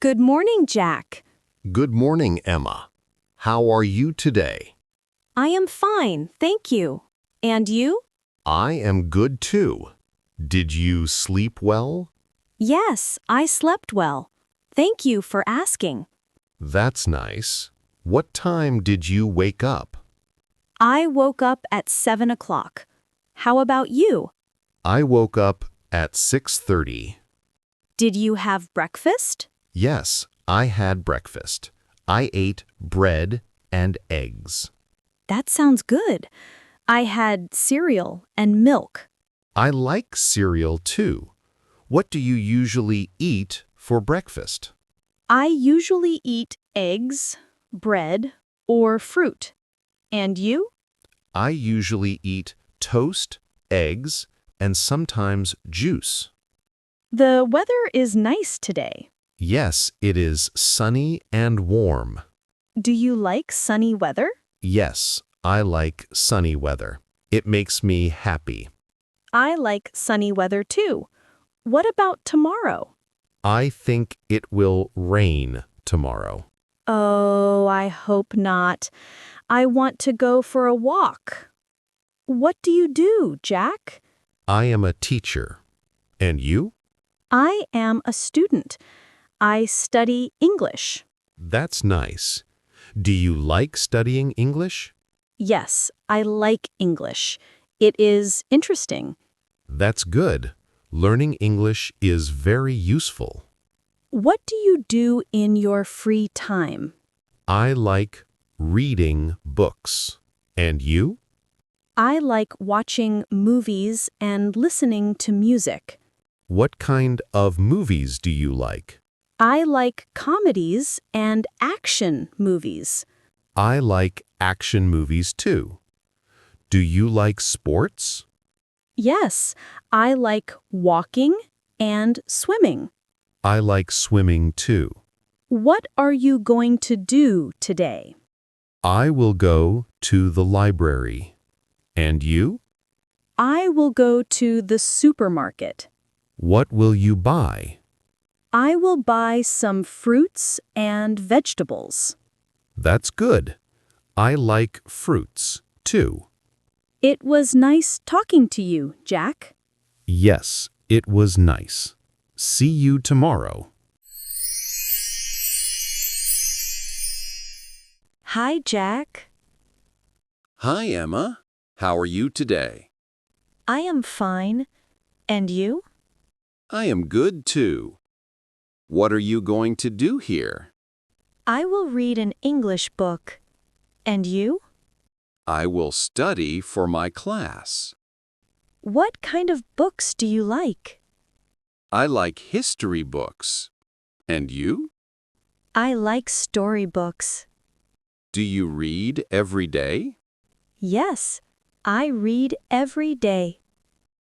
Good morning, Jack. Good morning, Emma. How are you today? I am fine, thank you. And you? I am good too. Did you sleep well? Yes, I slept well. Thank you for asking. That's nice. What time did you wake up? I woke up at 7 o'clock. How about you? I woke up at 6:30. Did you have breakfast? Yes, I had breakfast. I ate bread and eggs. That sounds good. I had cereal and milk. I like cereal too. What do you usually eat for breakfast? I usually eat eggs, bread, or fruit. And you? I usually eat toast, eggs, and sometimes juice. The weather is nice today. Yes, it is sunny and warm. Do you like sunny weather? Yes, I like sunny weather. It makes me happy. I like sunny weather too. What about tomorrow? I think it will rain tomorrow. Oh, I hope not. I want to go for a walk. What do you do, Jack? I am a teacher. And you? I am a student. I study English. That's nice. Do you like studying English? Yes, I like English. It is interesting. That's good. Learning English is very useful. What do you do in your free time? I like reading books. And you? I like watching movies and listening to music. What kind of movies do you like? I like comedies and action movies. I like action movies too. Do you like sports? Yes, I like walking and swimming. I like swimming too. What are you going to do today? I will go to the library. And you? I will go to the supermarket. What will you buy? I will buy some fruits and vegetables. That's good. I like fruits too. It was nice talking to you, Jack. Yes, it was nice. See you tomorrow. Hi, Jack. Hi, Emma. How are you today? I am fine. And you? I am good too. What are you going to do here? I will read an English book. And you? I will study for my class. What kind of books do you like? I like history books. And you? I like storybooks. Do you read every day? Yes, I read every day.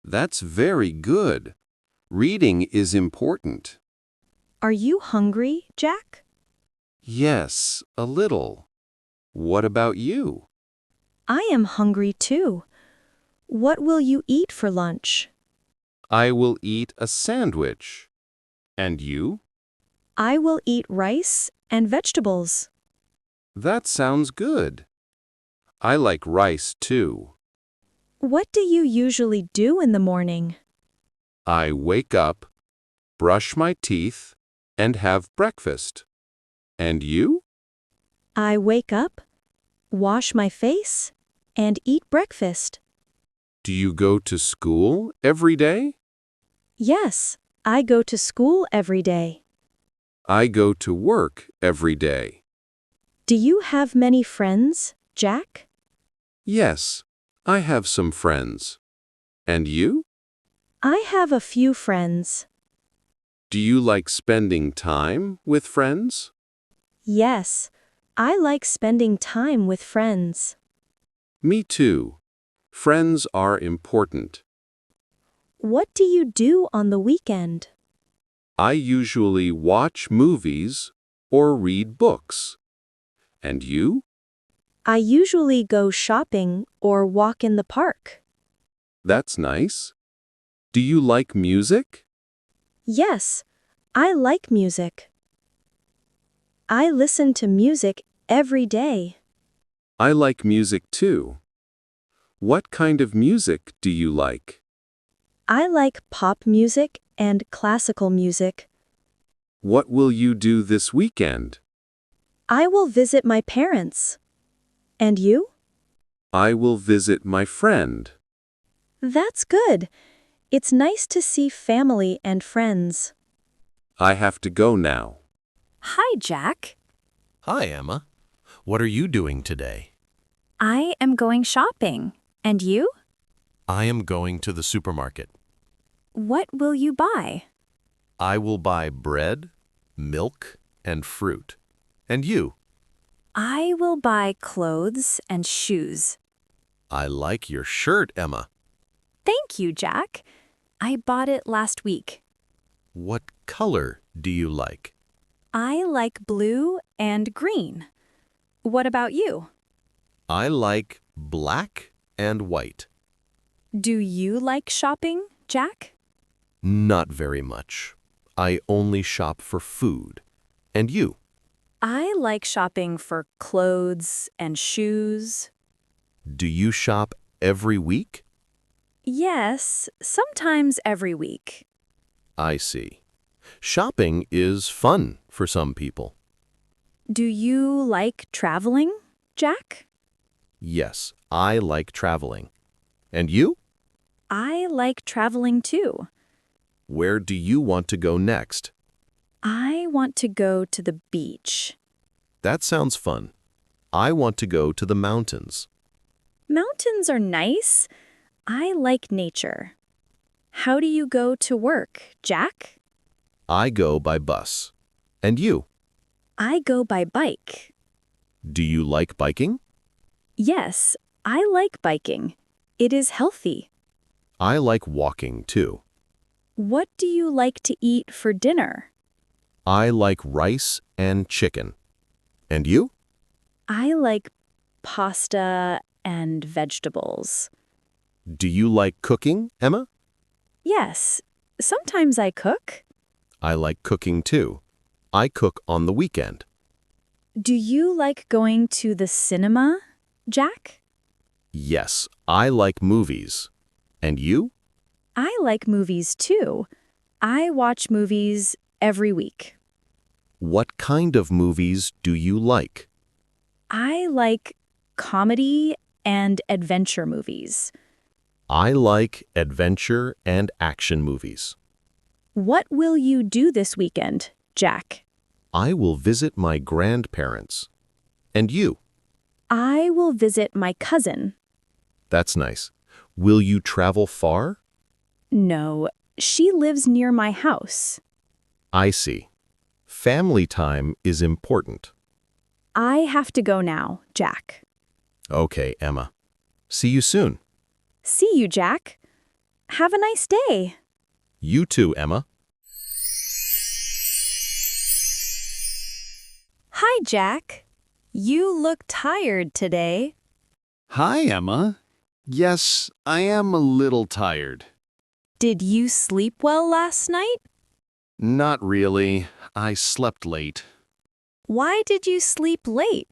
That's very good. Reading is important. Are you hungry, Jack? Yes, a little. What about you? I am hungry too. What will you eat for lunch? I will eat a sandwich. And you? I will eat rice and vegetables. That sounds good. I like rice too. What do you usually do in the morning? I wake up, brush my teeth, and have breakfast. And you? I wake up, wash my face, and eat breakfast. Do you go to school every day? Yes, I go to school every day. I go to work every day. Do you have many friends, Jack? Yes, I have some friends. And you? I have a few friends. Do you like spending time with friends? Yes, I like spending time with friends. Me too. Friends are important. What do you do on the weekend? I usually watch movies or read books. And you? I usually go shopping or walk in the park. That's nice. Do you like music? Yes, I like music. I listen to music every day. I like music too. What kind of music do you like? I like pop music and classical music. What will you do this weekend? I will visit my parents. And you? I will visit my friend. That's good. It's nice to see family and friends. I have to go now. Hi, Jack. Hi, Emma. What are you doing today? I am going shopping. And you? I am going to the supermarket. What will you buy? I will buy bread, milk, and fruit. And you? I will buy clothes and shoes. I like your shirt, Emma. Thank you, Jack. I bought it last week. What color do you like? I like blue and green. What about you? I like black and white. Do you like shopping, Jack? Not very much. I only shop for food. And you? I like shopping for clothes and shoes. Do you shop every week? Yes, sometimes every week. I see. Shopping is fun for some people. Do you like traveling, Jack? Yes, I like traveling. And you? I like traveling too. Where do you want to go next? I want to go to the beach. That sounds fun. I want to go to the mountains. Mountains are nice. I like nature. How do you go to work, Jack? I go by bus. And you? I go by bike. Do you like biking? Yes, I like biking. It is healthy. I like walking too. What do you like to eat for dinner? I like rice and chicken. And you? I like pasta and vegetables. Do you like cooking, Emma? Yes, sometimes I cook. I like cooking too. I cook on the weekend. Do you like going to the cinema, Jack? Yes, I like movies. And you? I like movies too. I watch movies every week. What kind of movies do you like? I like comedy and adventure movies. I like adventure and action movies. What will you do this weekend, Jack? I will visit my grandparents. And you? I will visit my cousin. That's nice. Will you travel far? No, she lives near my house. I see. Family time is important. I have to go now, Jack. Okay, Emma. See you soon. See you, Jack. Have a nice day. You too, Emma. Hi, Jack. You look tired today. Hi, Emma. Yes, I am a little tired. Did you sleep well last night? Not really. I slept late. Why did you sleep late?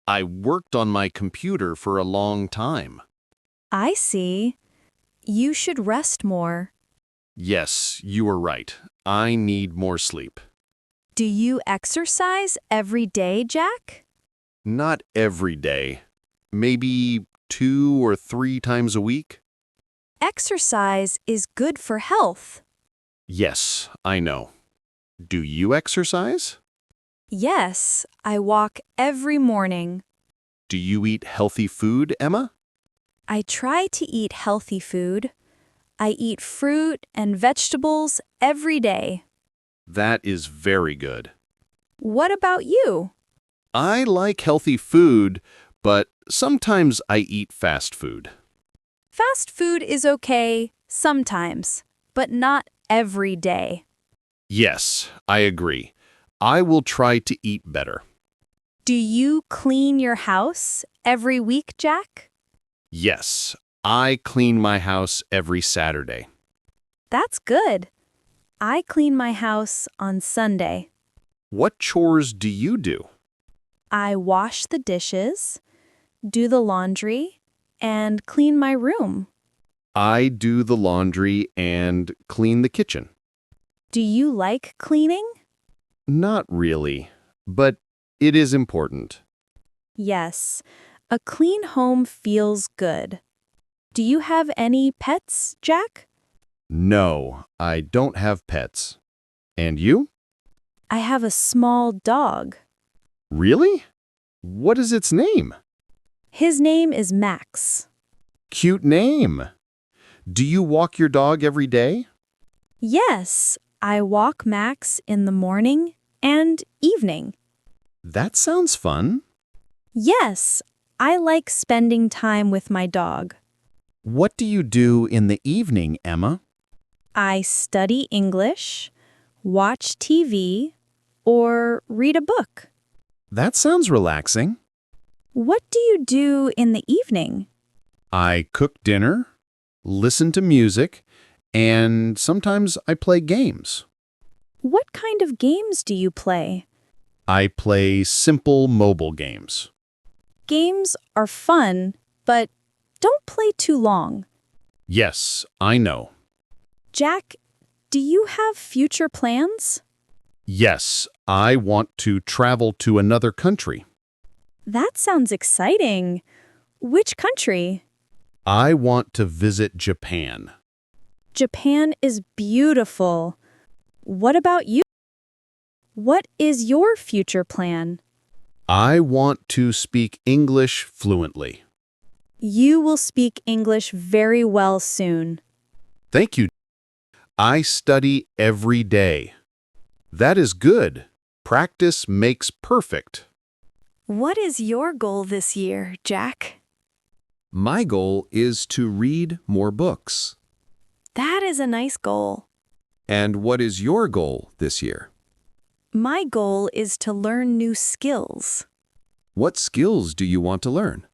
I worked on my computer for a long time. I see. You should rest more. Yes, you were right. I need more sleep. Do you exercise every day, Jack? Not every day. Maybe 2 or 3 times a week? Exercise is good for health. Yes, I know. Do you exercise? Yes, I walk every morning. Do you eat healthy food, Emma? I try to eat healthy food. I eat fruit and vegetables every day. That is very good. What about you? I like healthy food, but sometimes I eat fast food. Fast food is okay sometimes, but not every day. Yes, I agree. I will try to eat better. Do you clean your house every week, Jack? Yes, I clean my house every Saturday. That's good. I clean my house on Sunday. What chores do you do? I wash the dishes, do the laundry, and clean my room. I do the laundry and clean the kitchen. Do you like cleaning? Not really, but it is important. Yes, a clean home feels good. Do you have any pets, Jack? No, I don't have pets. And you? I have a small dog. Really? What is its name? His name is Max. Cute name. Do you walk your dog every day? Yes, I walk Max in the morning and evening. That sounds fun. Yes, I like spending time with my dog. What do you do in the evening, Emma? I study English, watch TV, or read a book. That sounds relaxing. What do you do in the evening? I cook dinner, listen to music, and sometimes I play games. What kind of games do you play? I play simple mobile games. Games are fun, but don't play too long. Yes, I know. Jack, do you have future plans? Yes, I want to travel to another country. That sounds exciting. Which country? I want to visit Japan. Japan is beautiful. What about you? What is your future plan? I want to speak English fluently. You will speak English very well soon. Thank you. I study every day. That is good. Practice makes perfect. What is your goal this year, Jack? My goal is to read more books. That is a nice goal. And what is your goal this year? My goal is to learn new skills. What skills do you want to learn?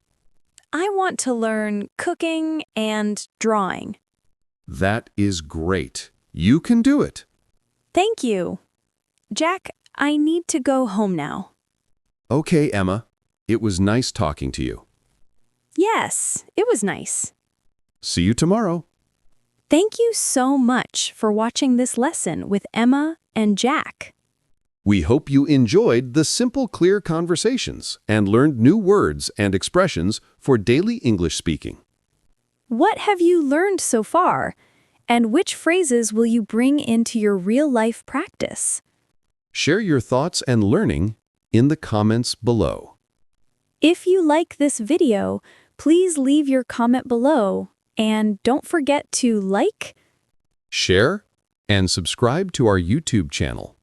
I want to learn cooking and drawing. That is great. You can do it. Thank you. Jack, I need to go home now. Okay, Emma. It was nice talking to you. Yes, it was nice. See you tomorrow. Thank you so much for watching this lesson with Emma and Jack. We hope you enjoyed the simple, clear conversations and learned new words and expressions for daily English speaking. What have you learned so far? And which phrases will you bring into your real-life practice? Share your thoughts and learning in the comments below. If you like this video, please leave your comment below. And don't forget to like, Share and subscribe to our YouTube channel.